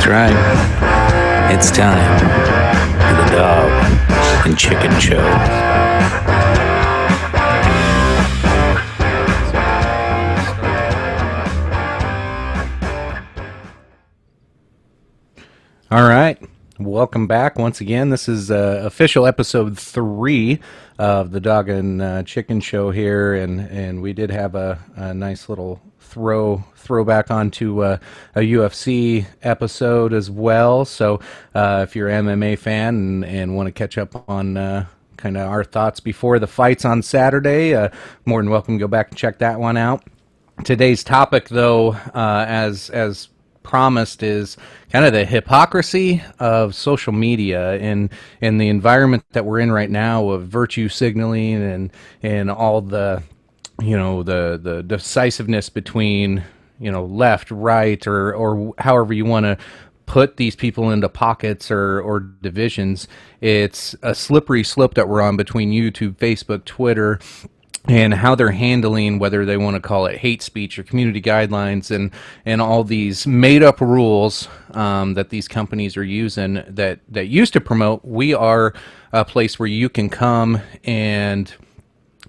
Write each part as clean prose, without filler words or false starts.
That's right. It's time for the Dog and Chicken Show. All right. Welcome back once again. This is official episode 3 of the Dog and Chicken Show here, and we did have a nice little throwback onto a UFC episode as well. So if you're an MMA fan and want to catch up on kind of our thoughts before the fights on Saturday, more than welcome to go back and check that one out. Today's topic, though, as promised, is kind of the hypocrisy of social media and the environment that we're in right now of virtue signaling and all the the decisiveness between left, right, or however you want to put these people into pockets or divisions. It's a slippery slope that we're on between YouTube, Facebook, Twitter, and how they're handling, whether they want to call it hate speech or community guidelines, and all these made up rules that these companies are using that used to promote we are a place where you can come and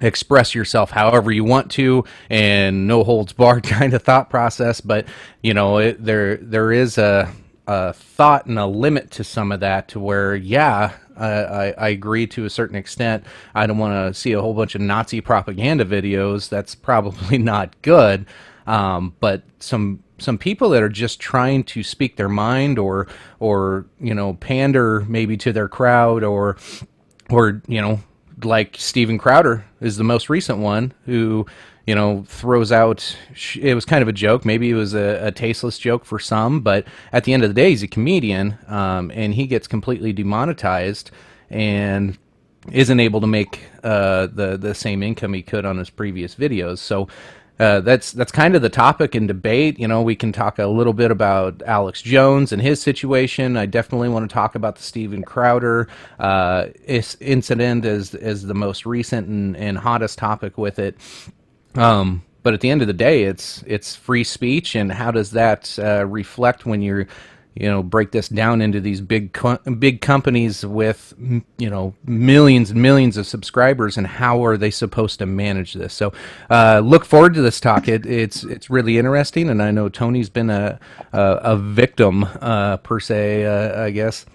express yourself however you want to, and no holds barred kind of thought process. But there is a thought and a limit to some of that, to where I agree to a certain extent. I don't want to see a whole bunch of Nazi propaganda videos. That's probably not good. But some people that are just trying to speak their mind, or pander maybe to their crowd, or like Steven Crowder is the most recent one, who throws out, it was kind of a joke, maybe it was a tasteless joke for some, but at the end of the day, he's a comedian, and he gets completely demonetized and isn't able to make the same income he could on his previous videos. So that's kind of the topic and debate. We can talk a little bit about Alex Jones and his situation. I definitely want to talk about the Steven Crowder incident as the most recent and hottest topic with it. But at the end of the day, it's free speech, and how does that reflect when you're break this down into these big companies with millions and millions of subscribers, and how are they supposed to manage this? So look forward to this talk. It's really interesting, and I know Tony's been a victim per se, I guess,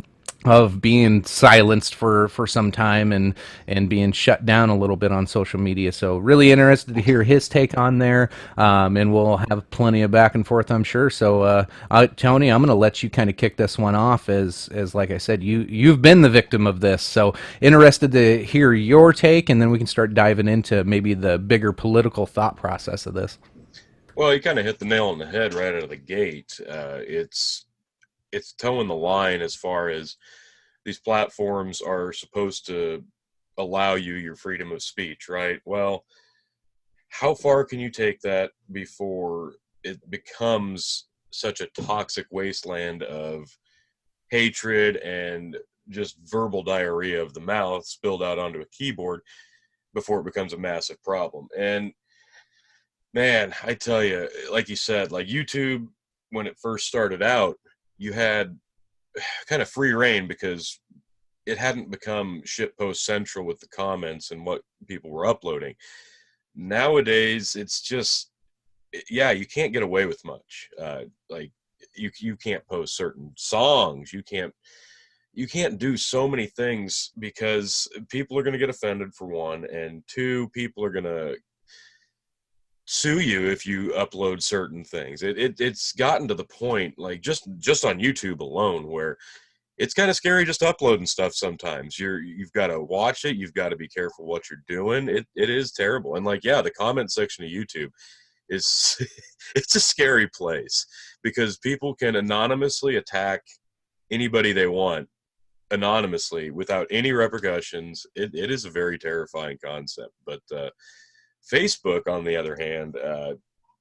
of being silenced for some time and being shut down a little bit on social media. So really interested to hear his take on there, and we'll have plenty of back and forth, I'm sure. So Tony, I'm going to let you kind of kick this one off, as like I said, you've been the victim of this. So interested to hear your take, and then we can start diving into maybe the bigger political thought process of this. Well, you kind of hit the nail on the head right out of the gate. It's towing the line as far as these platforms are supposed to allow you your freedom of speech, right? Well, how far can you take that before it becomes such a toxic wasteland of hatred and just verbal diarrhea of the mouth spilled out onto a keyboard before it becomes a massive problem? And man, I tell you, like you said, like YouTube, when it first started out, you had kind of free reign because it hadn't become shitpost central with the comments and what people were uploading. Nowadays, it's just, you can't get away with much. Like you can't post certain songs. You can't do so many things because people are going to get offended, for one, and two, people are going to sue you if you upload certain things. It's gotten to the point, like just on YouTube alone, where it's kind of scary just uploading stuff sometimes. You've got to watch it. You've got to be careful what you're doing. It is terrible. And the comment section of YouTube is it's a scary place because people can anonymously attack anybody they want anonymously without any repercussions. It is a very terrifying concept. But Facebook, on the other hand,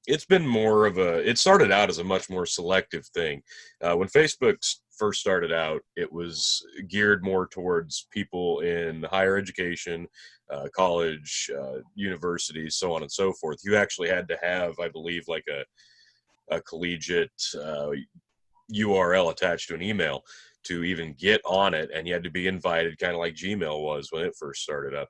it's been more of it started out as a much more selective thing. When Facebook first started out, it was geared more towards people in higher education, college, universities, so on and so forth. You actually had to have, I believe, like a collegiate URL attached to an email to even get on it, and you had to be invited, kind of like Gmail was when it first started up.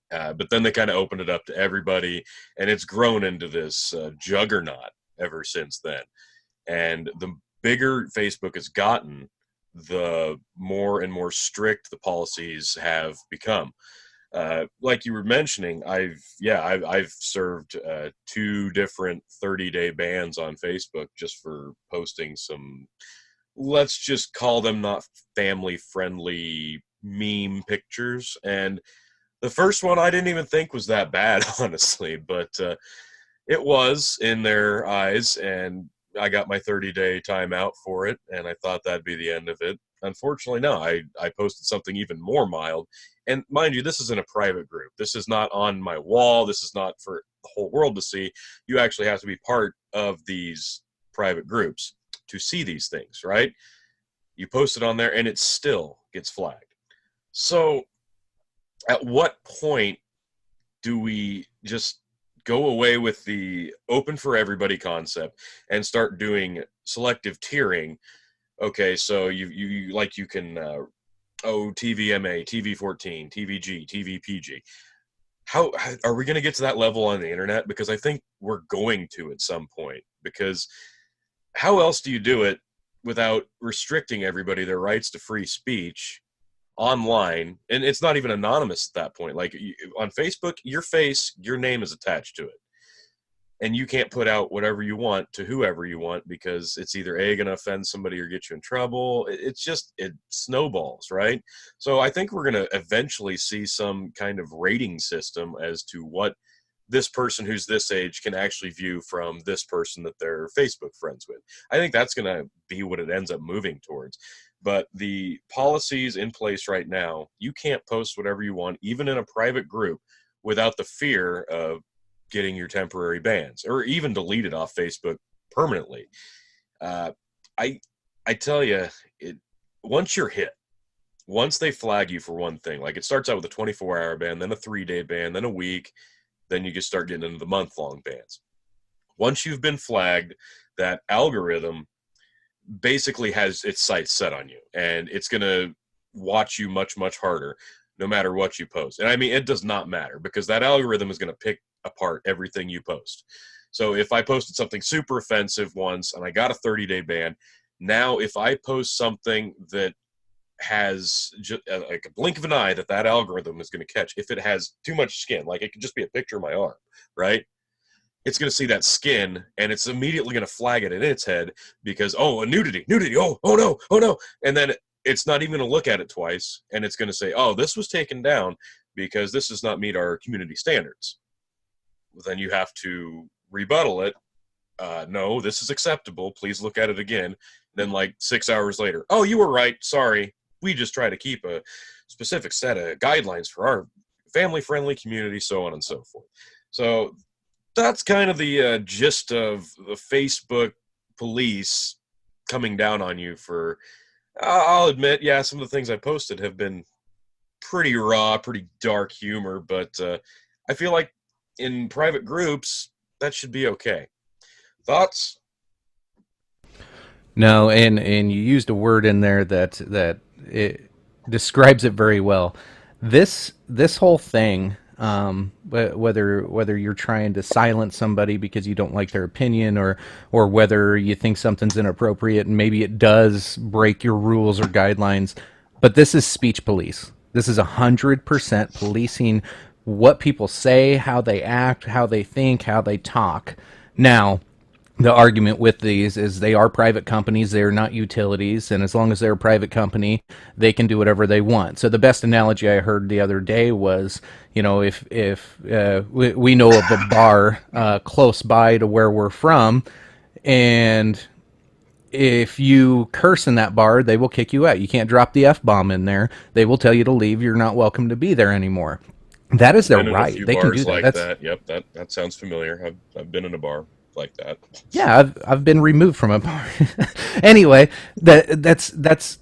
But then they kind of opened it up to everybody, and it's grown into this juggernaut ever since then. And the bigger Facebook has gotten, the more and more strict the policies have become. Like you were mentioning, I've served two different 30-day bans on Facebook just for posting some, let's just call them not family friendly meme pictures. And the first one I didn't even think was that bad, honestly, but it was in their eyes, and I got my 30-day timeout for it, and I thought that'd be the end of it. Unfortunately, no, I posted something even more mild. And mind you, this is in a private group. This is not on my wall. This is not for the whole world to see. You actually have to be part of these private groups to see these things, right? You post it on there, and it still gets flagged. So, at what point do we just go away with the open for everybody concept and start doing selective tiering? Okay, so you like you can TVMA, TV14, TVG, TVPG. How are we going to get to that level on the internet? Because I think we're going to at some point. Because how else do you do it without restricting everybody their rights to free speech online? And it's not even anonymous at that point. Like on Facebook, your face, your name is attached to it, and you can't put out whatever you want to whoever you want, because it's either A, going to offend somebody or get you in trouble. It's just, it snowballs, right? So I think we're going to eventually see some kind of rating system as to what this person who's this age can actually view from this person that they're Facebook friends with. I think that's going to be what it ends up moving towards. But the policies in place right now, you can't post whatever you want, even in a private group, without the fear of getting your temporary bans or even deleted off Facebook permanently. Uh, I I tell you, once you're hit, once they flag you for one thing, like it starts out with a 24-hour ban, then a 3-day ban, then a week, then you just start getting into the month-long bans. Once you've been flagged, that algorithm basically has its sights set on you, and it's going to watch you much, much harder no matter what you post. And I mean, it does not matter, because that algorithm is going to pick apart everything you post. So if I posted something super offensive once and I got a 30-day ban, now if I post something that has just like a blink of an eye that algorithm is going to catch, if it has too much skin, like it could just be a picture of my arm, right? It's going to see that skin, and it's immediately going to flag it in its head because, oh, a nudity, oh no, oh no. And then it's not even going to look at it twice, and it's going to say, oh, this was taken down because this does not meet our community standards. Then you have to rebuttal it. No, this is acceptable. Please look at it again. Then like 6 hours later, oh, you were right. Sorry. We just try to keep a specific set of guidelines for our family-friendly community, so on and so forth. So that's kind of the gist of the Facebook police coming down on you for, I'll admit, yeah, some of the things I posted have been pretty raw, pretty dark humor, but I feel like in private groups, that should be okay. Thoughts? No, and you used a word in there that it describes it very well. This whole thing, whether you're trying to silence somebody because you don't like their opinion, or whether you think something's inappropriate and maybe it does break your rules or guidelines, but this is speech police. This is 100% policing what people say, how they act, how they think, how they talk. Now, the argument with these is they are private companies, they're not utilities, and as long as they're a private company, they can do whatever they want. So the best analogy I heard the other day was, if we know of a bar close by to where we're from, and if you curse in that bar, they will kick you out. You can't drop the F-bomb in there. They will tell you to leave. You're not welcome to be there anymore. That is their Been in a right. few They can bars do that. like That's that. Yep, that sounds familiar. I've been in a bar. like that. Yeah, I've been removed from a anyway. That's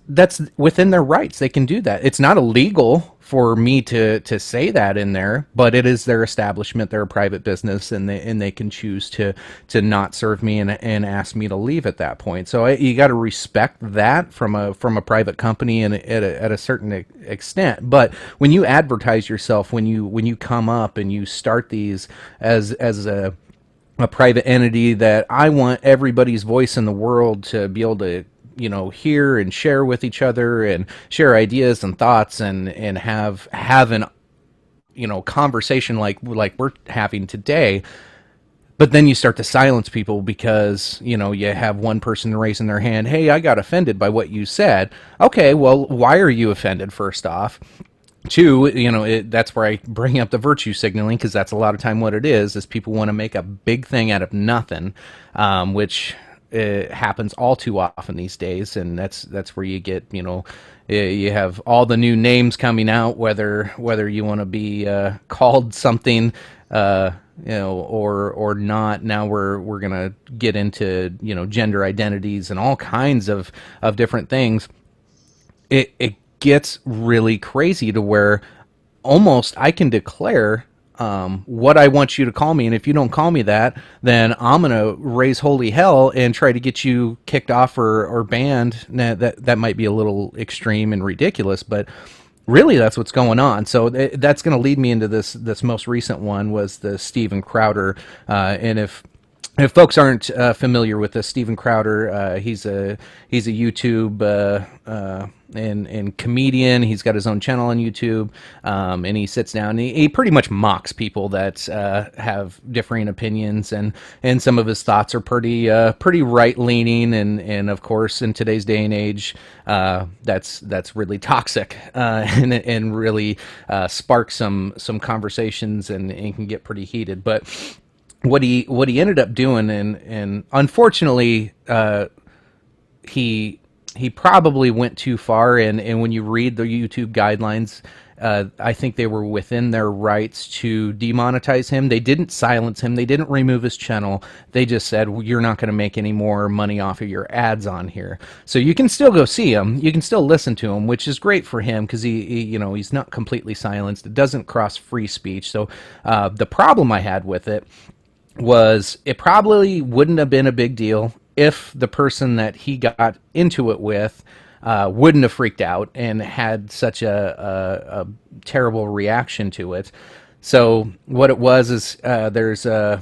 within their rights. They can do that. It's not illegal for me to say that in there, but it is their establishment. They're a private business, and they can choose to not serve me and ask me to leave at that point. So you got to respect that from a private company and at a certain extent. But when you advertise yourself, when you come up and you start these as a private entity that I want everybody's voice in the world to be able to, hear and share with each other and share ideas and thoughts and have an, conversation like we're having today. But then you start to silence people because, you have one person raising their hand. Hey, I got offended by what you said. Okay, well, why are you offended, first off? Two, that's where I bring up the virtue signaling, because that's a lot of time what it is people want to make a big thing out of nothing, which happens all too often these days. And that's where you get, you have all the new names coming out, whether you want to be called something, or not. Now we're gonna get into, gender identities and all kinds of different things. It gets really crazy to where almost I can declare what I want you to call me, and if you don't call me that, then I'm gonna raise holy hell and try to get you kicked off or banned. Now, that might be a little extreme and ridiculous, but really that's what's going on. So that's going to lead me into this most recent one, was the Steven Crowder, and if folks aren't familiar with this, Steven Crowder, he's a YouTube and comedian. He's got his own channel on YouTube, and he sits down and he pretty much mocks people that have differing opinions, and some of his thoughts are pretty right leaning, and of course in today's day and age, that's really toxic, and really sparks some conversations and can get pretty heated, but what he ended up doing, and unfortunately, he probably went too far. And when you read the YouTube guidelines, I think they were within their rights to demonetize him. They didn't silence him. They didn't remove his channel. They just said, well, you're not going to make any more money off of your ads on here. So you can still go see him. You can still listen to him, which is great for him because he's not completely silenced. It doesn't cross free speech. So the problem I had with it was it probably wouldn't have been a big deal if the person that he got into it with wouldn't have freaked out and had such a terrible reaction to it. So what it was is there's a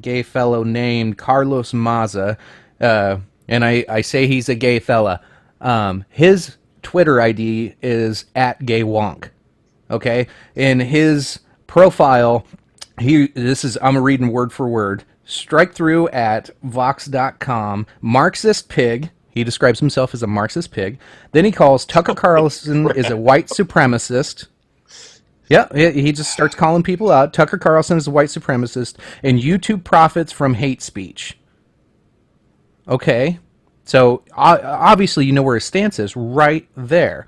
gay fellow named Carlos Maza, and I say he's a gay fella. His Twitter ID is @gaywonk. Okay, in his profile, I'm reading word for word. Strike through at Vox.com. Marxist pig. He describes himself as a Marxist pig. Then he calls Tucker Carlson is a white supremacist. Yeah, he just starts calling people out. Tucker Carlson is a white supremacist, and YouTube profits from hate speech. Okay, so obviously you know where his stance is right there.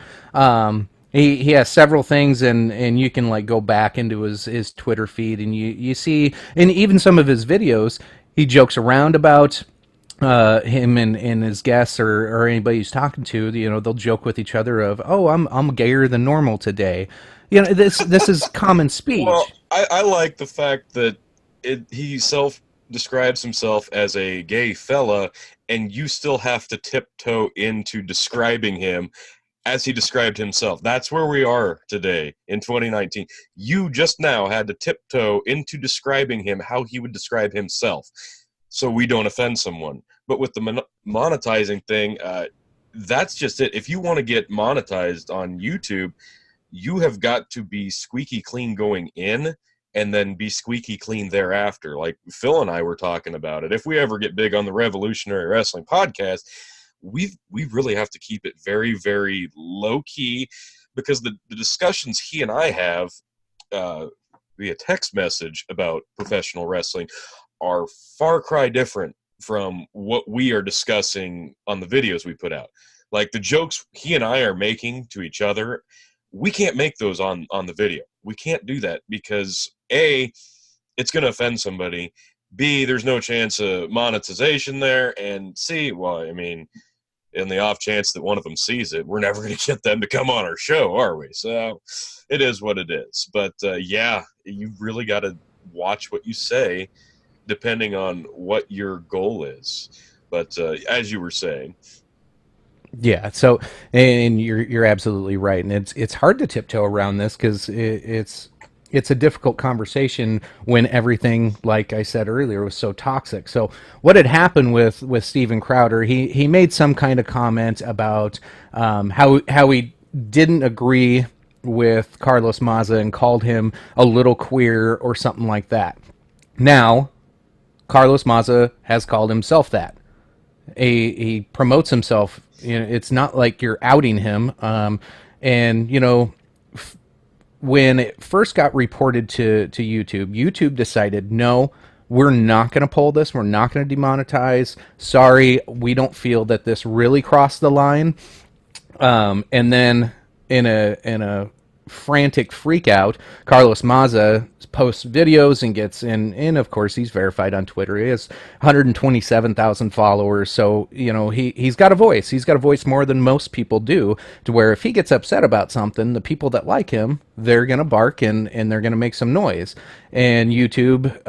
He has several things, and you can like go back into his Twitter feed, and you see, and even some of his videos, he jokes around about him and his guests or anybody he's talking to. They'll joke with each other of, oh, I'm gayer than normal today. This is common speech. Well, I like the fact that he describes himself as a gay fella, and you still have to tiptoe into describing him as he described himself. That's where we are today in 2019. You just now had to tiptoe into describing him how he would describe himself, so we don't offend someone. But with the monetizing thing, that's just it. If you want to get monetized on YouTube, you have got to be squeaky clean going in and then be squeaky clean thereafter. Like Phil and I were talking about it. If we ever get big on the Revolutionary Wrestling podcast, we really have to keep it very, very low key, because the discussions he and I have via text message about professional wrestling are far cry different from what we are discussing on the videos we put out. Like the jokes he and I are making to each other, we can't make those on the video. We can't do that because A, it's going to offend somebody. B, there's no chance of monetization there. And C, well, I mean, in the off chance that one of them sees it, we're never going to get them to come on our show, are we? So it is what it is. But yeah, you really got to watch what you say depending on what your goal is. But as you were saying, Yeah. So, and you're absolutely right, and it's hard to tiptoe around this because it's a difficult conversation when everything, like I said earlier, was so toxic. So, what had happened with Steven Crowder? He made some kind of comment about how he didn't agree with Carlos Maza and called him a little queer or something like that. Now, Carlos Maza has called himself that. He promotes himself. You know, it's not like you're outing him. And you know, when it first got reported to YouTube, YouTube decided, no, we're not going to pull this. We're not going to demonetize. Sorry, we don't feel that this really crossed the line. And then in a frantic freak out, Carlos Maza posts videos and gets in. And of course, he's verified on Twitter. He has 127,000 followers. So, you know, he's got a voice. He's got a voice more than most people do, to where if he gets upset about something, the people that like him, they're going to bark and they're going to make some noise. And YouTube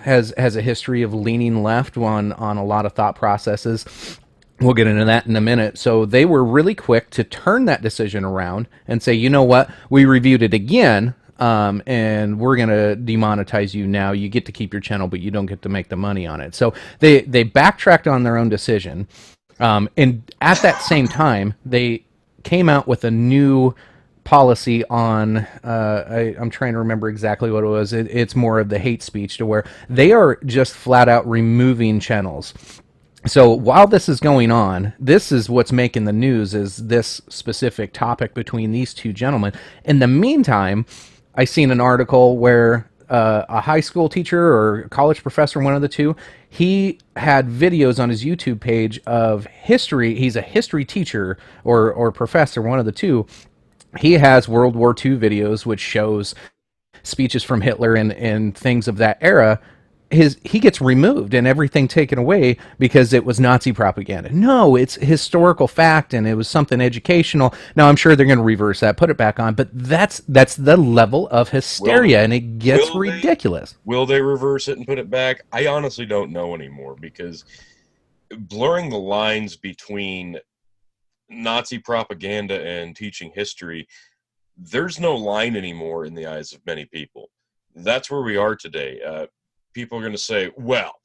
has a history of leaning left on a lot of thought processes. We'll get into that in a minute. So they were really quick to turn that decision around and say, you know what, we reviewed it again, and we're going to demonetize you now. You get to keep your channel, but you don't get to make the money on it. So they backtracked on their own decision. And at that same time, they came out with a new policy on I'm trying to remember exactly what it was. It's more of the hate speech, to where they are just flat out removing channels. So while this is going on, this is what's making the news, is this specific topic between these two gentlemen. In the meantime, I seen an article where a high school teacher or a college professor, one of the two, he had videos on his YouTube page of history. He's a history teacher or professor, one of the two. He has World War II videos, which shows speeches from Hitler and things of that era. He gets removed and everything taken away because it was Nazi propaganda. No, it's historical fact and it was something educational. Now I'm sure they're going to reverse that, put it back on, but that's the level of will hysteria, and it gets will they ridiculous. will they reverse it and put it back? I honestly don't know anymore, because blurring the lines between Nazi propaganda and teaching history, there's no line anymore in the eyes of many people. That's where we are today. People are going to say, well,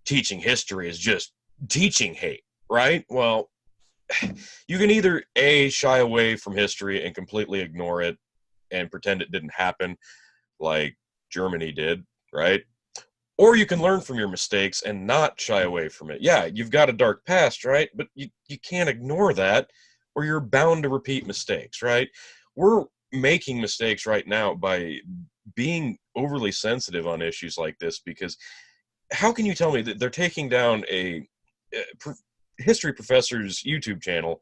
teaching history is just teaching hate, right? Well, you can either A, shy away from history and completely ignore it and pretend it didn't happen, like Germany did, right? Or you can learn from your mistakes and not shy away from it. Yeah, you've got a dark past, right? But you can't ignore that, or you're bound to repeat mistakes, right? We're making mistakes right now by being overly sensitive on issues like this, because how can you tell me that they're taking down a history professor's YouTube channel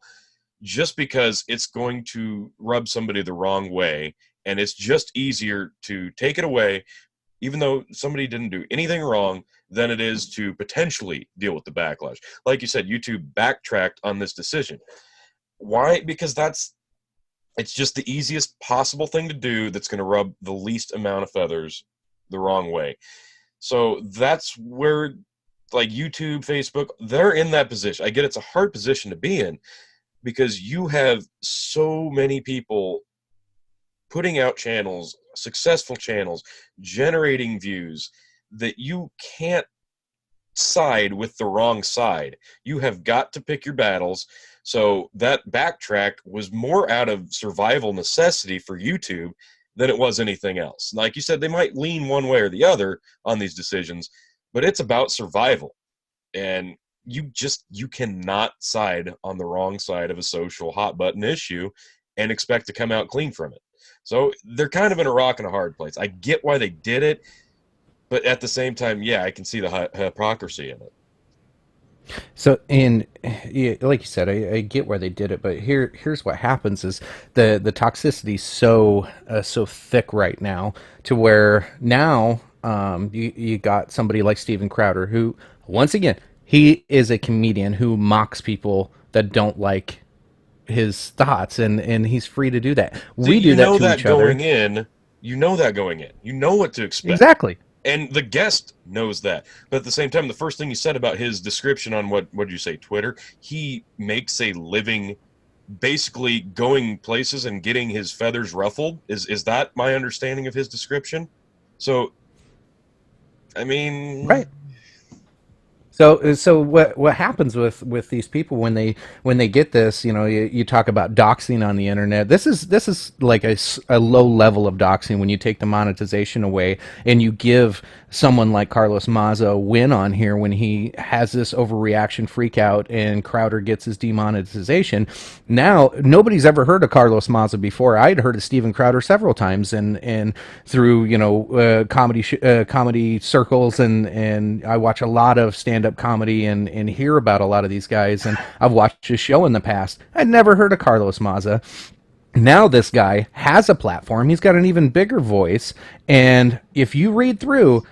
just because it's going to rub somebody the wrong way, and it's just easier to take it away, even though somebody didn't do anything wrong, than it is to potentially deal with the backlash? Like you said, YouTube backtracked on this decision. Why? Because it's just the easiest possible thing to do that's going to rub the least amount of feathers the wrong way. So that's where, like, YouTube, Facebook, they're in that position. I get it's a hard position to be in, because you have so many people putting out channels, successful channels, generating views, that you can't side with the wrong side. You have got to pick your battles. So that backtrack was more out of survival necessity for YouTube than it was anything else. Like you said, they might lean one way or the other on these decisions, but it's about survival. And you cannot side on the wrong side of a social hot button issue and expect to come out clean from it. So they're kind of in a rock and a hard place. I get why they did it, but at the same time, yeah, I can see the hypocrisy in it. So, and yeah, like you said, I get why they did it, but here's what happens: is the toxicity so thick right now, to where now you got somebody like Steven Crowder, who, once again, he is a comedian who mocks people that don't like his thoughts, and he's free to do that. See, We do that to each other. you know that going in. You know what to expect. Exactly. And the guest knows that. But at the same time, the first thing you said about his description on what did you say, Twitter, he makes a living basically going places and getting his feathers ruffled. Is that my understanding of his description? So, I mean, Right. So what happens with these people when they get this? You know, you talk about doxing on the internet. This is like a low level of doxing when you take the monetization away and you give someone like Carlos Maza a win on here when he has this overreaction freak out and Crowder gets his demonetization. Now nobody's ever heard of Carlos Maza before. I'd heard of Steven Crowder several times and through comedy circles and I watch a lot of stand up comedy and hear about a lot of these guys, and I've watched his show in the past. I'd never heard of Carlos Maza. Now this guy has a platform. He's got an even bigger voice, and if you read through,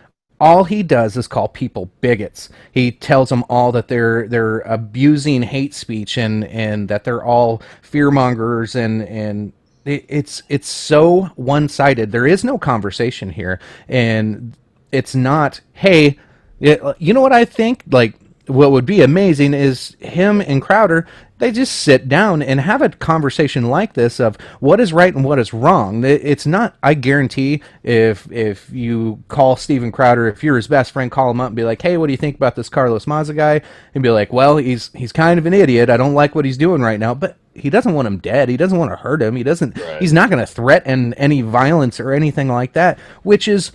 all he does is call people bigots. He tells them all that they're abusing hate speech and that they're all fear mongers and it's so one sided. There is no conversation here, and it's not. Hey, you know what I think? Like, what would be amazing is him and Crowder. They just sit down and have a conversation like this of what is right and what is wrong. It's not. I guarantee if you call Steven Crowder, if you're his best friend, call him up and be like, "Hey, what do you think about this Carlos Maza guy?" And be like, "Well, he's kind of an idiot. I don't like what he's doing right now, but." He doesn't want him dead. He doesn't want to hurt him. He doesn't. right. He's not going to threaten any violence or anything like that. Which is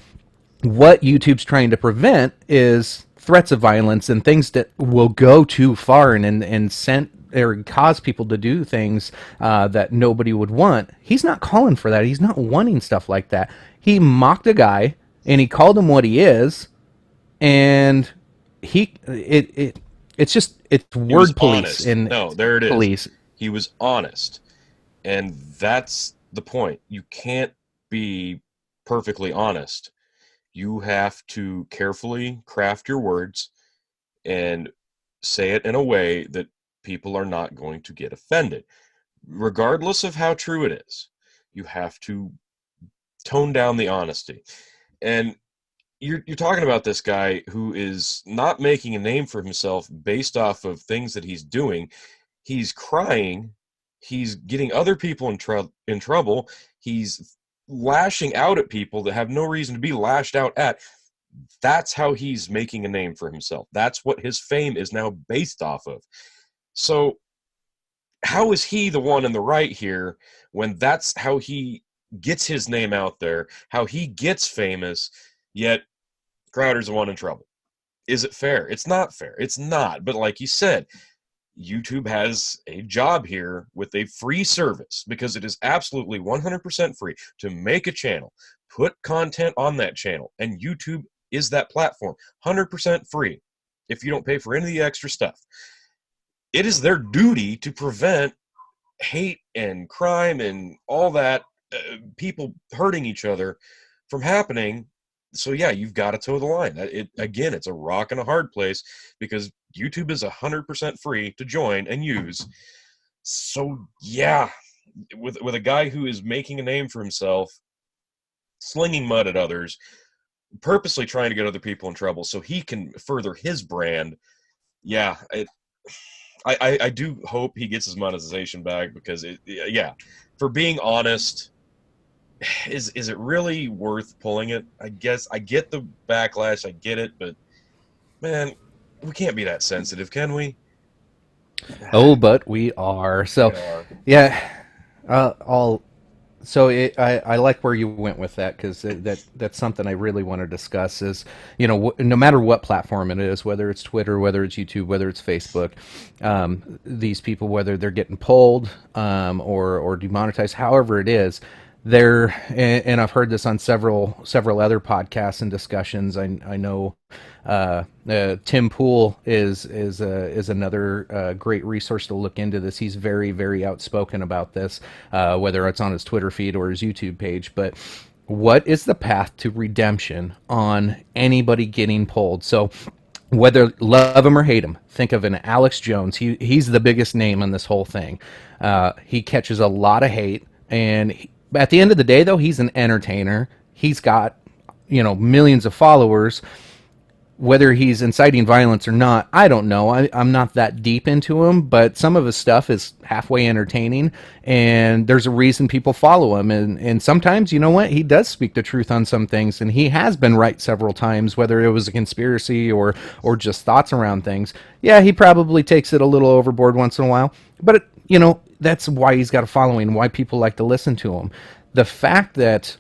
what YouTube's trying to prevent is threats of violence and things that will go too far and send or cause people to do things that nobody would want. He's not calling for that. He's not wanting stuff like that. He mocked a guy and he called him what he is, and it's just it's He was word police honest. and No, there it is. police. He was honest. And that's the point. You can't be perfectly honest. You have to carefully craft your words and say it in a way that people are not going to get offended. Regardless of how true it is, you have to tone down the honesty. And you're talking about this guy who is not making a name for himself based off of things that he's doing. He's crying. He's getting other people in trouble. He's lashing out at people that have no reason to be lashed out at. That's how he's making a name for himself. That's what his fame is now based off of. So how is he the one in the right here when that's how he gets his name out there, how he gets famous, yet Crowder's the one in trouble? Is it fair? It's not fair. It's not. But like you said, YouTube has a job here with a free service because it is absolutely 100% free to make a channel, put content on that channel, and YouTube is that platform, 100% free if you don't pay for any of the extra stuff. It is their duty to prevent hate and crime and all that, people hurting each other from happening. So yeah, you've got to toe the line. Again, it's a rock and a hard place because YouTube is 100% free to join and use. So yeah, with a guy who is making a name for himself, slinging mud at others, purposely trying to get other people in trouble so he can further his brand. Yeah, I do hope he gets his monetization back because yeah, for being honest, is it really worth pulling it? I guess I get the backlash, I get it, but man, we can't be that sensitive, can we? Oh, but we are. We So, are. yeah, I'll. So I like where you went with that because that's something I really want to discuss. Is no matter what platform it is, whether it's Twitter, whether it's YouTube, whether it's Facebook, these people, whether they're getting pulled or demonetized, however it is, they're and I've heard this on several other podcasts and discussions. I know Tim Pool is another great resource to look into this. He's very outspoken about this, whether it's on his Twitter feed or his YouTube page. But what is the path to redemption on anybody getting pulled? So whether love him or hate him, think of an Alex Jones. He's the biggest name on this whole thing. He catches a lot of hate, and at the end of the day, though, he's an entertainer. He's got millions of followers. Whether he's inciting violence or not, I don't know. I'm not that deep into him, but some of his stuff is halfway entertaining, and there's a reason people follow him. And sometimes, you know what? He does speak the truth on some things, and he has been right several times, whether it was a conspiracy or just thoughts around things. Yeah, he probably takes it a little overboard once in a while, but, that's why he's got a following, why people like to listen to him. The fact that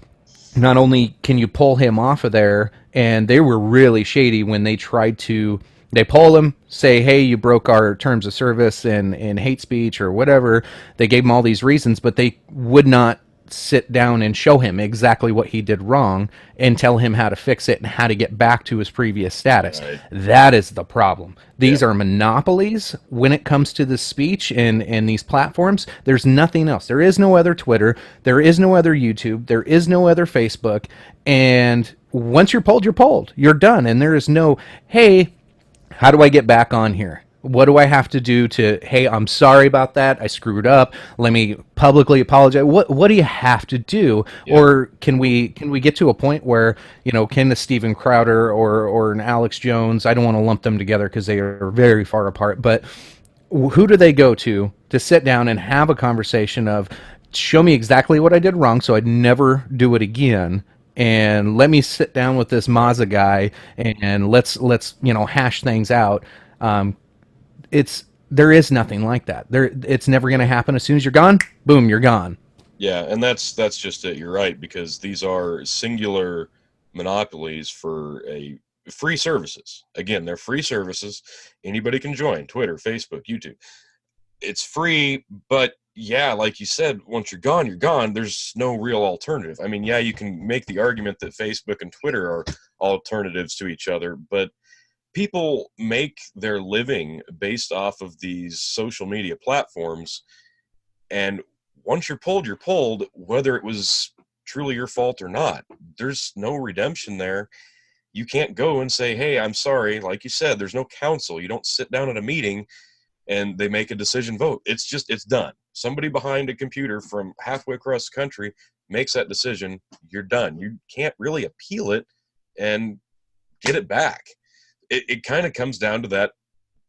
not only can you pull him off of there, and they were really shady when they tried to, they pull him, say, hey, you broke our terms of service and hate speech or whatever. They gave him all these reasons, but they would not sit down and show him exactly what he did wrong and tell him how to fix it and how to get back to his previous status. Right. That is the problem. Yeah. These are monopolies when it comes to the speech and these platforms. There's nothing else. There is no other Twitter. There is no other YouTube. There is no other Facebook. And once you're pulled, you're pulled. You're done. And there is no, hey, how do I get back on here? What do I have to do to, hey, I'm sorry about that. I screwed up. Let me publicly apologize. What do you have to do? Yeah. Or can we get to a point where, can the Steven Crowder or an Alex Jones, I don't want to lump them together because they are very far apart, but who do they go to sit down and have a conversation of, show me exactly what I did wrong so I'd never do it again, and let me sit down with this Mazda guy and let's hash things out. There is nothing like that. It's never going to happen. As soon as you're gone, boom, you're gone. Yeah, and that's just it. You're right, because these are singular monopolies for a free services. Again, they're free services. Anybody can join: Twitter, Facebook, YouTube. It's free, but yeah, like you said, once you're gone, you're gone. There's no real alternative. I mean, yeah, you can make the argument that Facebook and Twitter are alternatives to each other, but people make their living based off of these social media platforms, and once you're pulled, you're pulled, whether it was truly your fault or not. There's no redemption there. You can't go and say, hey, I'm sorry. Like you said, there's no counsel. You don't sit down at a meeting and they make a decision vote. It's done. Somebody behind a computer from halfway across the country makes that decision. You're done. You can't really appeal it and get it back. It kind of comes down to that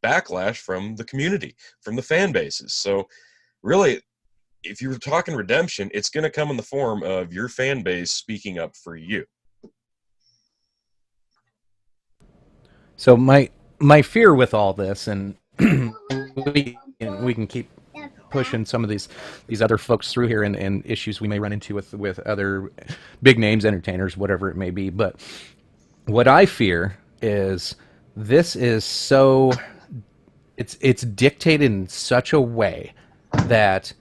backlash from the community, from the fan bases. So really, if you're talking redemption, it's going to come in the form of your fan base speaking up for you. So my fear with all this, and we can keep pushing some of these other folks through here, and issues we may run into with other big names, entertainers, whatever it may be. But what I fear is this is so, it's dictated in such a way that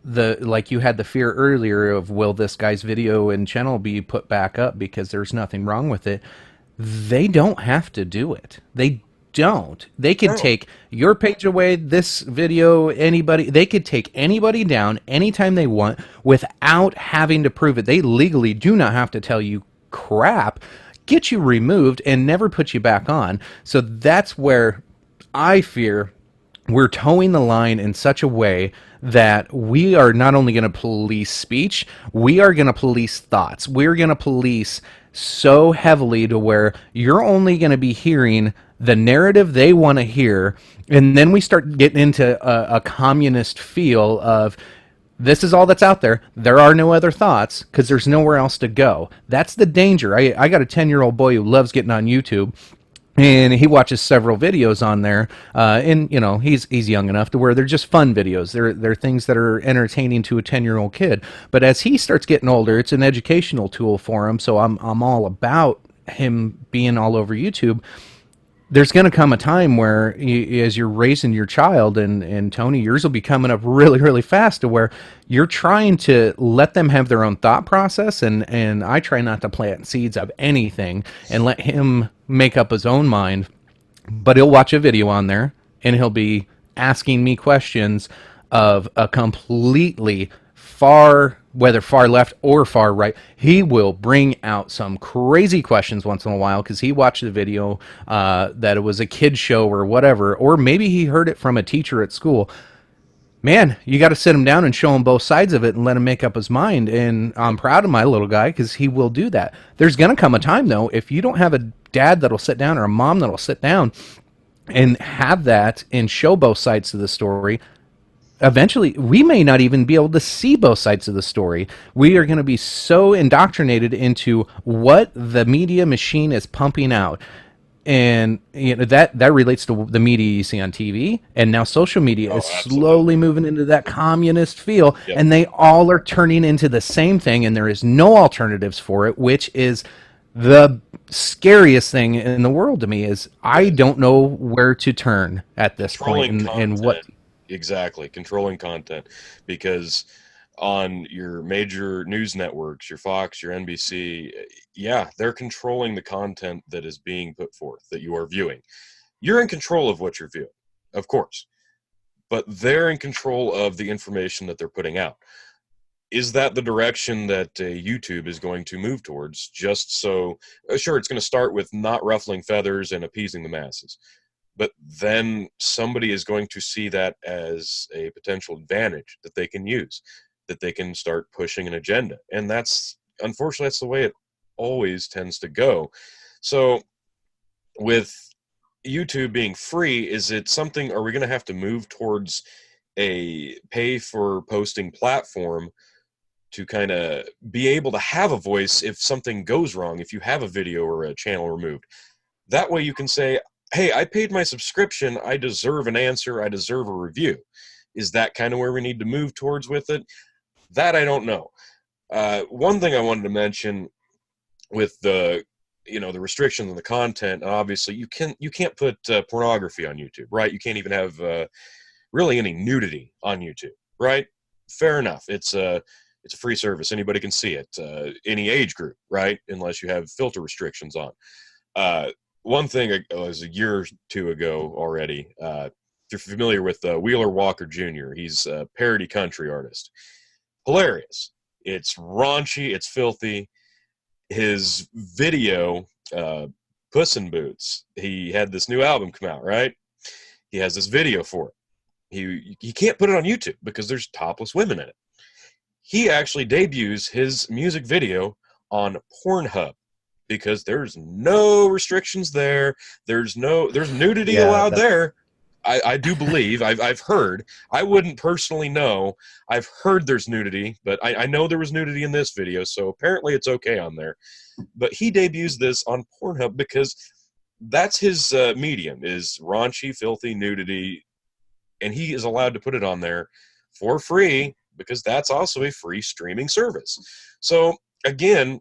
like you had the fear earlier of, will this guy's video and channel be put back up because there's nothing wrong with it? They don't have to do it. They don't. They could take your page away, this video, anybody. They could take anybody down anytime they want without having to prove it. They legally do not have to tell you crap, get you removed, and never put you back on. So that's where I fear we're towing the line in such a way that we are not only going to police speech, we are going to police thoughts. We're going to police so heavily to where you're only going to be hearing the narrative they want to hear. And then we start getting into a communist feel of, this is all that's out there. There are no other thoughts because there's nowhere else to go. That's the danger. I got a 10-year-old boy who loves getting on YouTube, and he watches several videos on there, and he's young enough to where they're just fun videos. They're things that are entertaining to a 10-year-old kid. But as he starts getting older, it's an educational tool for him. So I'm all about him being all over YouTube. There's going to come a time where, as you're raising your child, and Tony, yours will be coming up really, really fast, to where you're trying to let them have their own thought process, and I try not to plant seeds of anything and let him make up his own mind. But he'll watch a video on there, and he'll be asking me questions of a completely far whether far left or far right, he will bring out some crazy questions once in a while because he watched the video that it was a kid show or whatever, or maybe he heard it from a teacher at school. Man, you got to sit him down and show him both sides of it and let him make up his mind. And I'm Yep. proud of my little guy because he will do that. There's going to come a time, though, if you don't have a dad that'll sit down or a mom that'll sit down and have that and show both sides of the story, eventually we may not even be able to see both sides of the story. We are going to be so indoctrinated into what the media machine is pumping out. And that relates to the media you see on TV, and now social media is Oh, slowly absolutely. moving into that communist feel, Yep. and they all are turning into the same thing, and there is no alternatives for it, which is the scariest thing in the world to me. Is I Yes. don't know where to turn at this point, Controlling and what. content. Exactly. Controlling content. Because on your major news networks, your Fox, your NBC, yeah, they're controlling the content that is being put forth that you are viewing. You're in control of what you're viewing, of course, but they're in control of the information that they're putting out. Is that the direction that YouTube is going to move towards? Just so, sure, it's going to start with not ruffling feathers and appeasing the masses, but then somebody is going to see that as a potential advantage that they can use, that they can start pushing an agenda. And that's, unfortunately, that's the way it always tends to go. So with YouTube being free, is it something, are we going to have to move towards a pay for posting platform to kind of be able to have a voice if something goes wrong, if you have a video or a channel removed? That way you can say, hey, I paid my subscription. I deserve an answer. I deserve a review. Is that kind of where we need to move towards with it? That I don't know. One thing I wanted to mention with the restrictions on the content, obviously you can't put pornography on YouTube, right? You can't even have really any nudity on YouTube, right? Fair enough. It's a free service. Anybody can see it. Any age group, right? Unless you have filter restrictions on. Uh, One thing was a year or two ago already. If you're familiar with Wheeler Walker Jr., he's a parody country artist. Hilarious. It's raunchy. It's filthy. His video, Puss in Boots, he had this new album come out, right? He has this video for it. He can't put it on YouTube because there's topless women in it. He actually debuts his music video on Pornhub because there's no restrictions there. There's nudity Yeah, allowed that's. there. I do believe I've heard. I wouldn't personally know. I've heard there's nudity, but I know there was nudity in this video, so apparently it's okay on there. But he debuts this on Pornhub because that's his medium, is raunchy, filthy nudity, and he is allowed to put it on there for free because that's also a free streaming service. So again,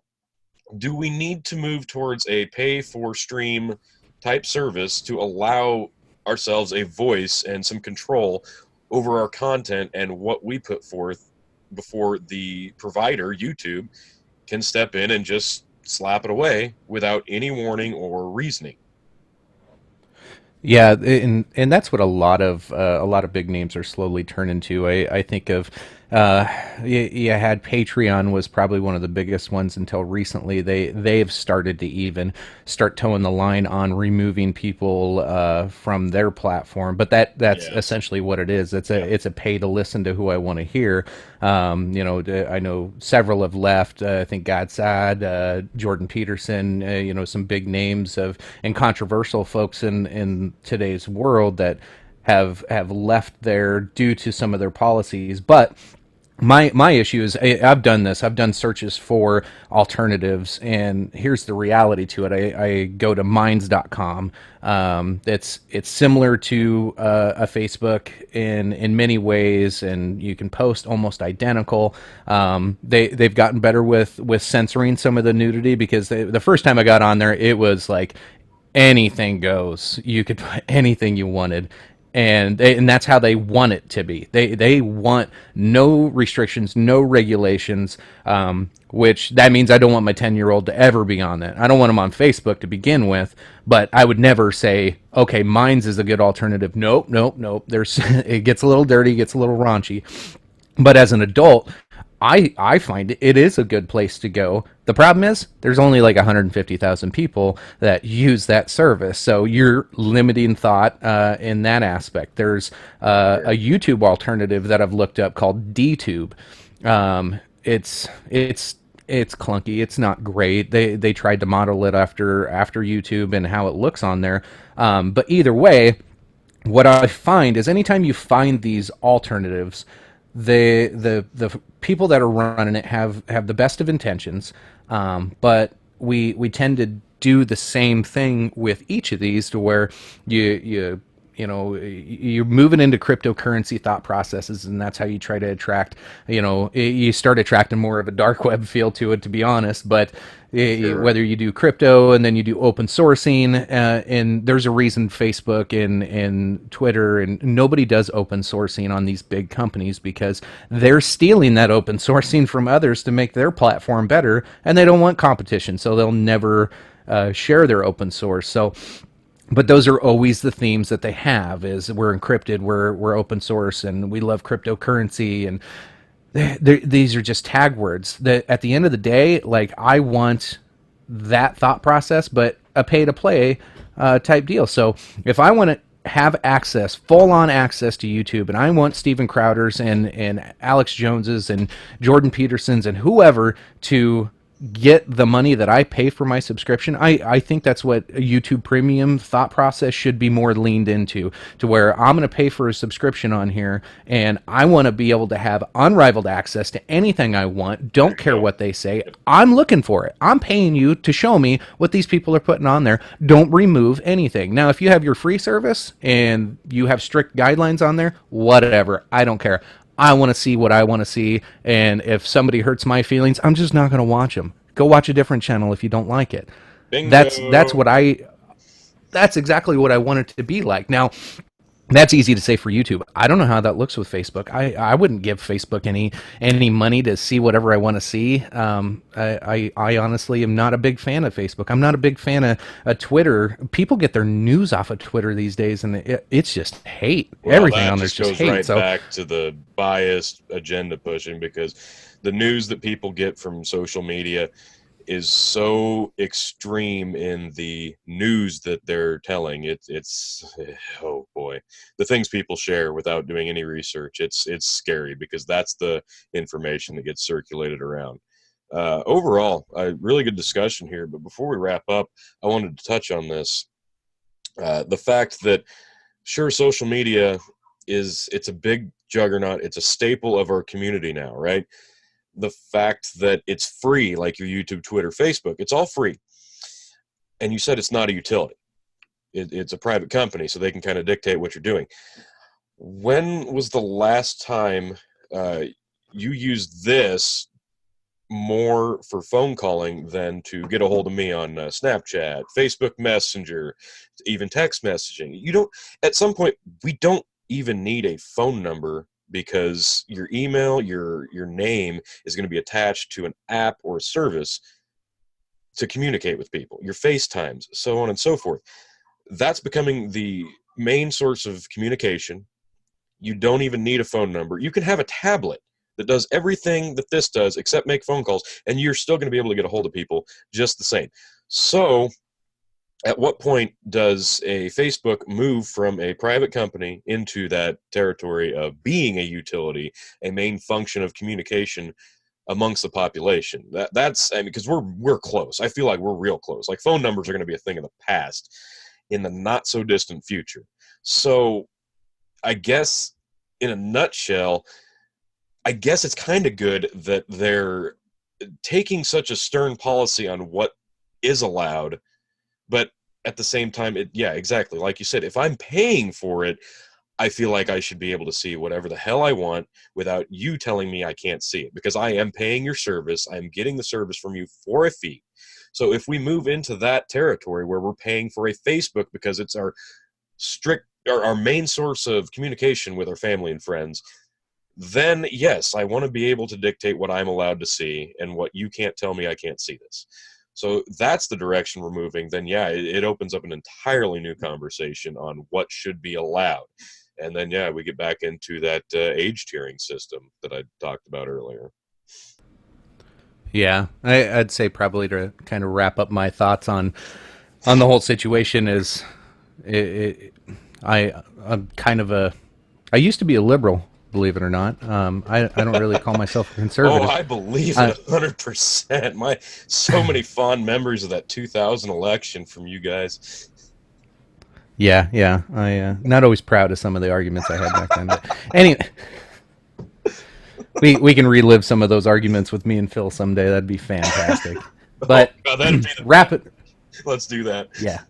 do we need to move towards a pay for stream type service to allow ourselves a voice and some control over our content and what we put forth before the provider, YouTube, can step in and just slap it away without any warning or reasoning? Yeah, and that's what a lot of big names are slowly turning to. I think of you had Patreon was probably one of the biggest ones until recently. They've started to even start towing the line on removing people from their platform, but that's Yes. essentially what it is. Yeah. It's a pay to listen to who I want to hear. I know several have left. I think Godside, Jordan Peterson, some big names of and controversial folks in today's world that have left there due to some of their policies. But my issue is I've done this. I've done searches for alternatives, and here's the reality to it. I go to minds.com. It's similar to a Facebook in many ways, and you can post almost identical. They've gotten better with censoring some of the nudity because the first time I got on there, it was like anything goes. You could put anything you wanted, and that's how they want it to be. They want no restrictions, no regulations. Which that means I don't want my 10-year-old to ever be on that. I don't want them on Facebook to begin with, but I would never say, okay, Minds is a good alternative. Nope, nope, nope. There's it gets a little dirty, gets a little raunchy. But as an adult, I find it is a good place to go. The problem is there's only like 150,000 people that use that service, so you're limiting thought in that aspect. There's a Sure. YouTube alternative that I've looked up called DTube. It's clunky. It's not great. They tried to model it after YouTube and how it looks on there. But either way, what I find is anytime you find these alternatives, the people that are running it have the best of intentions, but we tend to do the same thing with each of these to where you're moving into cryptocurrency thought processes, and that's how you try to attract. You start attracting more of a dark web feel to it, to be honest. But Sure. whether you do crypto and then you do open sourcing, and there's a reason Facebook and Twitter and nobody does open sourcing on these big companies because they're stealing that open sourcing from others to make their platform better, and they don't want competition, so they'll never share their open source. So but those are always the themes that they have is we're encrypted, we're open source, and we love cryptocurrency, and these are just tag words that at the end of the day, like, I want that thought process but a pay to play type deal. So if I want to have access, full on access to YouTube, and I want Steven Crowder's and Alex Jones's and Jordan Peterson's and whoever to get the money that I pay for my subscription, I think that's what a YouTube premium thought process should be more leaned into, to where I'm going to pay for a subscription on here and I want to be able to have unrivaled access to anything I want. There Don't you care go. what they say. Yep. I'm looking for it. I'm paying you to show me what these people are putting on there. Don't remove anything. Now, if you have your free service and you have strict guidelines on there, whatever. I don't care. I want to see what I want to see, and if somebody hurts my feelings, I'm just not going to watch them. Go watch a different channel if you don't like it. That's Bingo. what I that's exactly what I want it to be like. Now, that's easy to say for YouTube. I don't know how that looks with Facebook. I wouldn't give Facebook any money to see whatever I want to see. I honestly am not a big fan of Facebook. I'm not a big fan of Twitter. People get their news off of Twitter these days, and it's just hate. Well, Everything that on there's just just goes hate. right So back to the biased agenda pushing because the news that people get from social media is so extreme in the news that they're telling. It's oh boy, the things people share without doing any research. It's scary because that's the information that gets circulated around. Overall, a really good discussion here. But before we wrap up, I wanted to touch on this: the fact that sure, social media it's a big juggernaut. It's a staple of our community now, right? The fact that it's free, like your YouTube, Twitter, Facebook, it's all free. And you said it's not a utility. It's a private company, so they can kind of dictate what you're doing. When was the last time uh, you used this more for phone calling than to get a hold of me on Snapchat, Facebook Messenger, even text messaging? You don't, at some point, we don't even need a phone number because your email, your name is going to be attached to an app or a service to communicate with people, your FaceTimes, so on and so forth. That's becoming the main source of communication. You don't even need a phone number. You can have a tablet that does everything that this does except make phone calls, and you're still going to be able to get a hold of people just the same. So, at what point does a Facebook move from a private company into that territory of being a utility, a main function of communication amongst the population? That's, I mean, because we're close. I feel like we're real close. Like phone numbers are going to be a thing of the past in the not so distant future. So I guess in a nutshell, I guess it's kind of good that they're taking such a stern policy on what is allowed, but at the same time, yeah, exactly. Like you said, if I'm paying for it, I feel like I should be able to see whatever the hell I want without you telling me I can't see it because I am paying your service. I'm getting the service from you for a fee. So if we move into that territory where we're paying for a Facebook because it's our strict or our main source of communication with our family and friends, then yes, I want to be able to dictate what I'm allowed to see and what you can't tell me I can't see this. So that's the direction we're moving. Then yeah, it opens up an entirely new conversation on what should be allowed. And then yeah, we get back into that age tiering system that I talked about earlier. Yeah, I'd say probably to kind of wrap up my thoughts on the whole situation is it, it, I'm kind of a I used to be a liberal, believe it or not. I don't really call myself a Oh, conservative. I believe it Uh, 100%. My so many fond memories of that 2000 election from you guys. yeah, yeah. I not always proud of some of the arguments I had back then, but anyway, we can relive some of those arguments with me and Phil someday. That'd be fantastic. Oh But God, that'd be the wrap it. best. Let's do that. Yeah,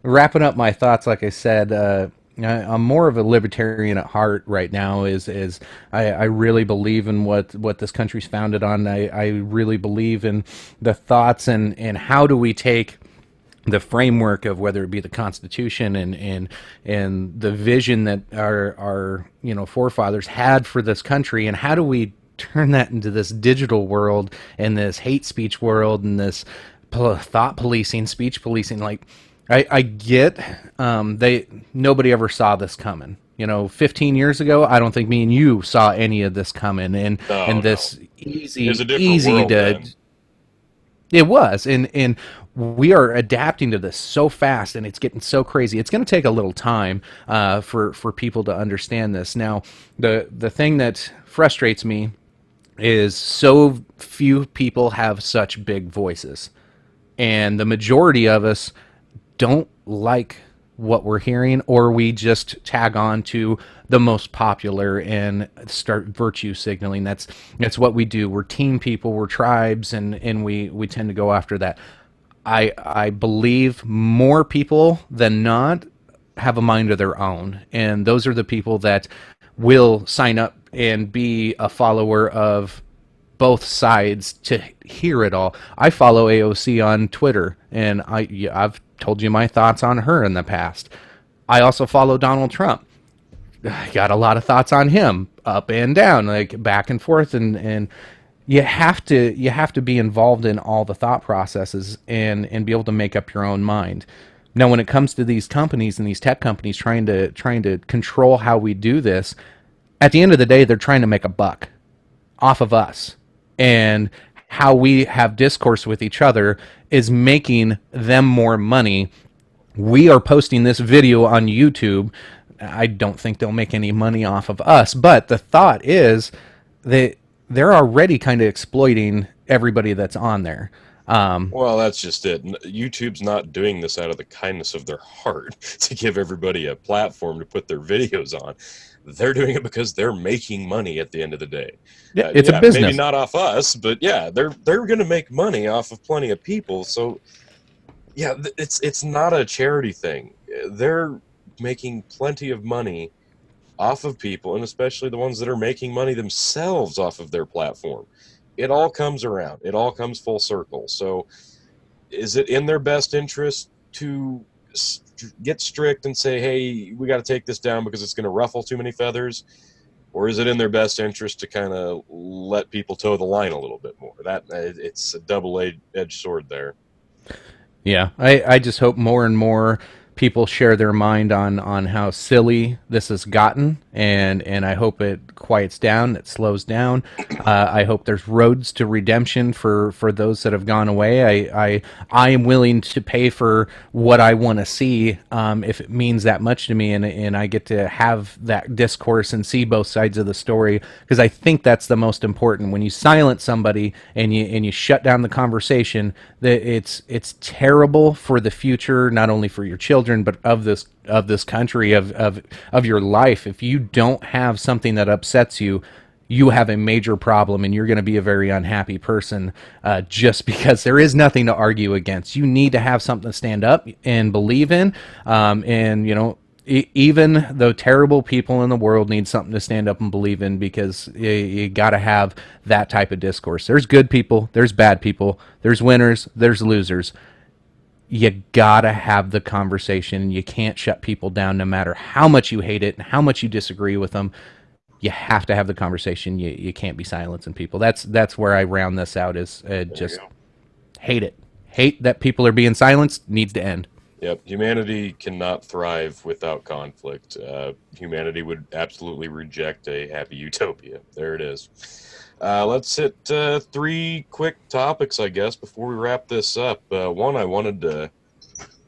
wrapping up my thoughts, like I said, I'm more of a libertarian at heart right now. Is I really believe in what this country's founded on. I really believe in the thoughts and how do we take the framework of whether it be the Constitution and the vision that our forefathers had for this country, and how do we turn that into this digital world and this hate speech world and this thought policing, speech policing. Like I get they nobody ever saw this coming. 15 years ago, I don't think me and you saw any of this coming, No, and no. this It was a easy different easy world to then. it was, and we are adapting to this so fast, and it's getting so crazy. It's going to take a little time for people to understand this. Now, the thing that frustrates me is so few people have such big voices, and the majority of us don't like what we're hearing, or we just tag on to the most popular and start virtue signaling. That's what we do. We're team people, we're tribes, and we tend to go after that. I believe more people than not have a mind of their own, and those are the people that will sign up and be a follower of both sides to hear it all. I follow AOC on Twitter, and I've told you my thoughts on her in the past. I also follow Donald Trump. I got a lot of thoughts on him, up and down, like back and forth, and you have to be involved in all the thought processes and be able to make up your own mind. Now, when it comes to these companies and these tech companies trying to control how we do this, at the end of the day, they're trying to make a buck off of us, and how we have discourse with each other is making them more money. We are posting this video on YouTube. I don't think they'll make any money off of us, but the thought is that they're already kind of exploiting everybody that's on there. Well, that's just it. YouTube's not doing this out of the kindness of their heart to give everybody a platform to put their videos on. They're doing it because they're making money at the end of the day. Yeah, it's a Yeah, maybe business. not off us, but yeah, they're going to make money off of plenty of people. So yeah, it's not a charity thing. They're making plenty of money off of people, and especially the ones that are making money themselves off of their platform. It all comes around. It all comes full circle. So, is it in their best interest to get strict and say, "Hey, we got to take this down because it's going to ruffle too many feathers," or is it in their best interest to kind of let people toe the line a little bit more? That it's a double-edged sword there. Yeah, I just hope more and more people share their mind on how silly this has gotten, and I hope it quiets down, it slows down. I hope there's roads to redemption for those that have gone away. I am willing to pay for what I want to see, if it means that much to me, and I get to have that discourse and see both sides of the story, because I think that's the most important. When you silence somebody and you shut down the conversation, that it's terrible for the future, not only for your children but of this country, of your life. If you don't have something that upsets you, you have a major problem, and you're going to be a very unhappy person, just because there is nothing to argue against. You need to have something to stand up and believe in, and even though terrible people in the world need something to stand up and believe in, because you got to have that type of discourse. There's good people, there's bad people, there's winners, there's losers. You gotta have the conversation. You can't shut people down, no matter how much you hate it and how much you disagree with them. You have to have the conversation. You can't be silencing people. That's where I round this out, is There you just go. hate it. Hate that people are being silenced needs to end. Yep, humanity cannot thrive without conflict. Humanity would absolutely reject a happy utopia. There it is. Let's hit three quick topics, I guess, before we wrap this up. One I wanted to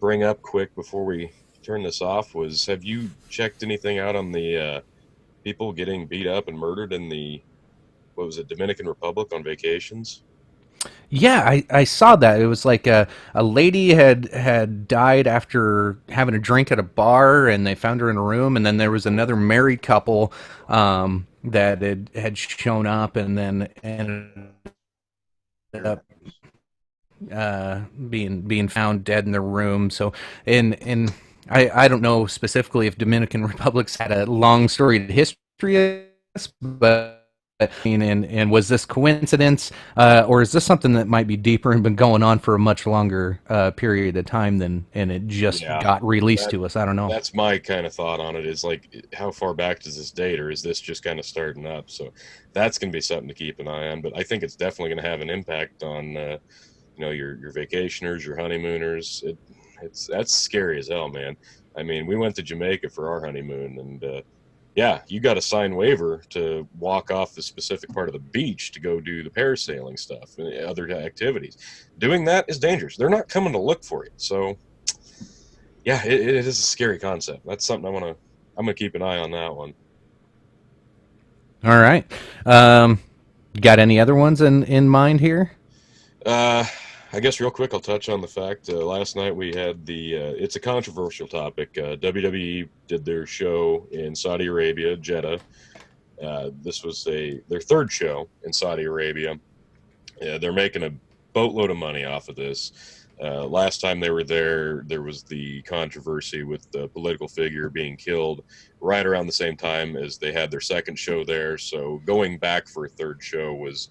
bring up quick before we turn this off was: have you checked anything out on the people getting beat up and murdered in the, what was it, Dominican Republic on vacations? Yeah, I saw that. It was like a lady had died after having a drink at a bar, and they found her in a room. And then there was another married couple that had shown up, and then ended up being found dead in their room. So, in I don't know specifically if Dominican Republic's had a long storied history of this, but and was this coincidence, or is this something that might be deeper and been going on for a much longer period of time than, and it just Yeah, got released that to us? I don't know. that's my kind of thought on it. Is like, how far back does this date, or is this just kind of starting up? So that's going to be something to keep an eye on. But I think it's definitely going to have an impact on your vacationers, your honeymooners. It's that's scary as hell, man. I mean, we went to Jamaica for our honeymoon, and yeah, you got to sign waiver to walk off the specific part of the beach to go do the parasailing stuff and other activities. Doing that is dangerous. They're not coming to look for you. So yeah, it is a scary concept. That's something I'm gonna keep an eye on that one. All right. Um, got any other ones in mind here? Uh, I guess real quick, I'll touch on the fact last night we had the. It's a controversial topic. WWE did their show in Saudi Arabia, Jeddah. This was their third show in Saudi Arabia. They're making a boatload of money off of this. Last time they were there, there was the controversy with the political figure being killed right around the same time as they had their second show there. So going back for a third show was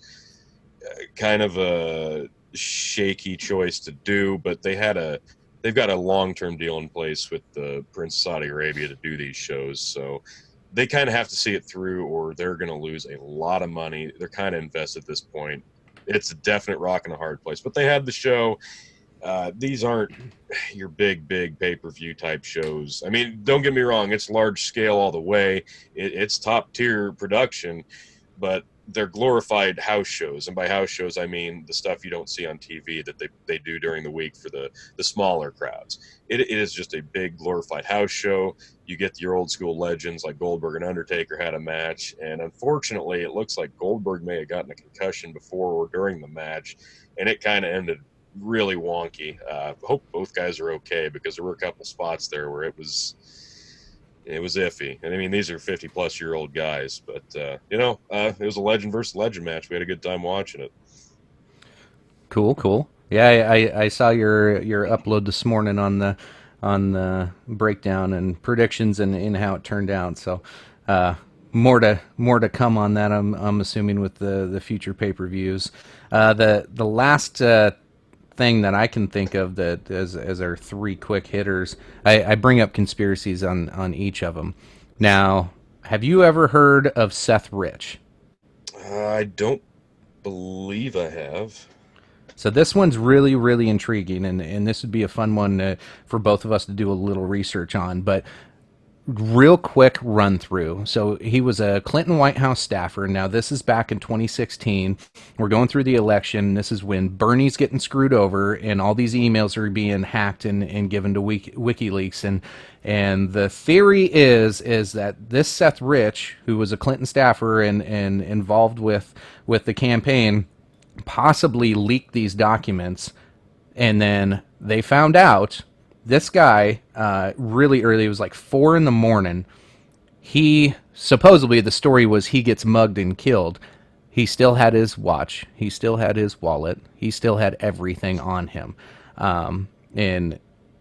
kind of a shaky choice to do, but they've got a long-term deal in place with the Prince of Saudi Arabia to do these shows. So they kind of have to see it through, or they're going to lose a lot of money. They're kind of invested at this point. It's a definite rock and a hard place, but they had the show. These aren't your big pay-per-view type shows. I mean, don't get me wrong, it's large scale all the way. It's top tier production, but they're glorified house shows, and by house shows I mean the stuff you don't see on TV that they do during the week for the smaller crowds. It is just a big glorified house show. You get your old school legends like Goldberg and Undertaker had a match, and unfortunately it looks like Goldberg may have gotten a concussion before or during the match, and it kind of ended really wonky. Hope both guys are okay, because there were a couple spots there where it was iffy. And I mean, these are 50-plus-year-old guys, but it was a legend versus legend match. We had a good time watching it. Cool, cool. Yeah, I saw your upload this morning on the breakdown and predictions and how it turned out. So more to come on that. I'm assuming with the future pay per views. The last thing that I can think of that as our three quick hitters, I bring up conspiracies on each of them. Now, have you ever heard of Seth Rich? I don't believe I have. So this one's really, really intriguing, and this would be a fun one for both of us to do a little research on. But real quick run through. So he was a Clinton White House staffer. Now this is back in 2016. We're going through the election. This is when Bernie's getting screwed over, and all these emails are being hacked and given to WikiLeaks. And the theory is that this Seth Rich, who was a Clinton staffer and involved with the campaign, possibly leaked these documents, and then they found out this guy really early. It was like 4 in the morning. He supposedly, the story was, he gets mugged and killed. He still had his watch. He still had his wallet. He still had everything on him, and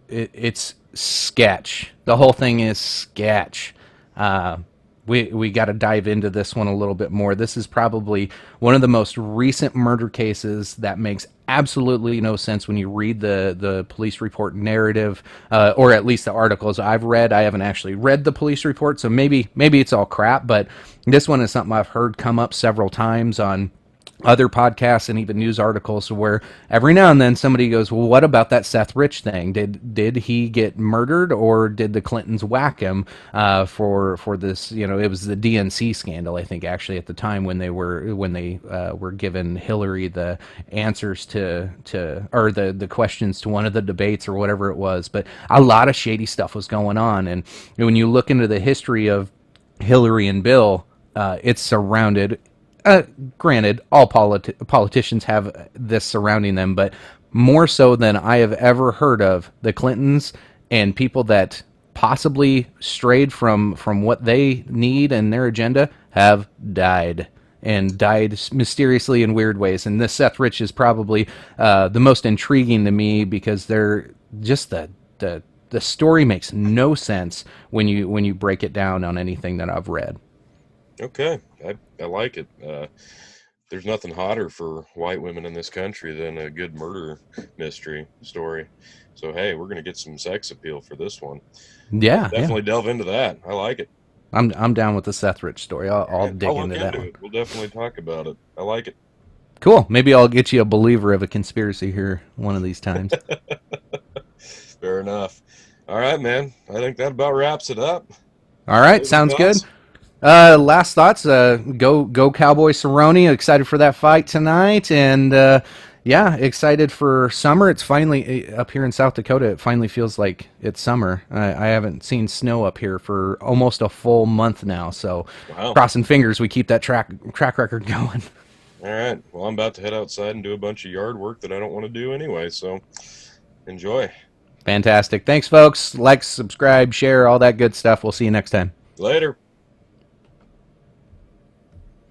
it's sketch. The whole thing is sketch. We got to dive into this one a little bit more. This is probably one of the most recent murder cases that makes absolutely no sense when you read the police report narrative, or at least the articles I've read. I haven't actually read the police report, so maybe it's all crap. But this one is something I've heard come up several times on other podcasts and even news articles where every now and then somebody goes, well, what about that Seth Rich thing? Did he get murdered, or did the Clintons whack him for this? You know, it was the DNC scandal, I think, actually at the time when they were given Hillary the answers to or the questions to one of the debates or whatever it was. But a lot of shady stuff was going on, and when you look into the history of Hillary and Bill, it's surrounded. Granted, all politicians have this surrounding them, but more so than I have ever heard of, the Clintons and people that possibly strayed from what they need and their agenda have died, and died mysteriously in weird ways. And this Seth Rich is probably the most intriguing to me, because they're just the story makes no sense when you break it down on anything that I've read. Okay, I like it. There's nothing hotter for white women in this country than a good murder mystery story. So hey, we're gonna get some sex appeal for this one. Yeah, yeah. Definitely delve into that. I like it. I'm down with the Seth Rich story. I'll All right, dig I'll look into that into one. it. We'll definitely talk about it. I like it. Cool. Maybe I'll get you a believer of a conspiracy here one of these times. Fair enough. All right, man. I think that about wraps it up. All right, Closing sounds good. thoughts? Last thoughts. Go Cowboy Cerrone. Excited for that fight tonight, and yeah, excited for summer. It's finally up here in South Dakota. It finally feels like it's summer. I haven't seen snow up here for almost a full month now. So, Wow. crossing fingers, we keep that track record going. All right. Well, I'm about to head outside and do a bunch of yard work that I don't want to do anyway. So enjoy. Fantastic. Thanks, folks. Like, subscribe, share, all that good stuff. We'll see you next time. Later.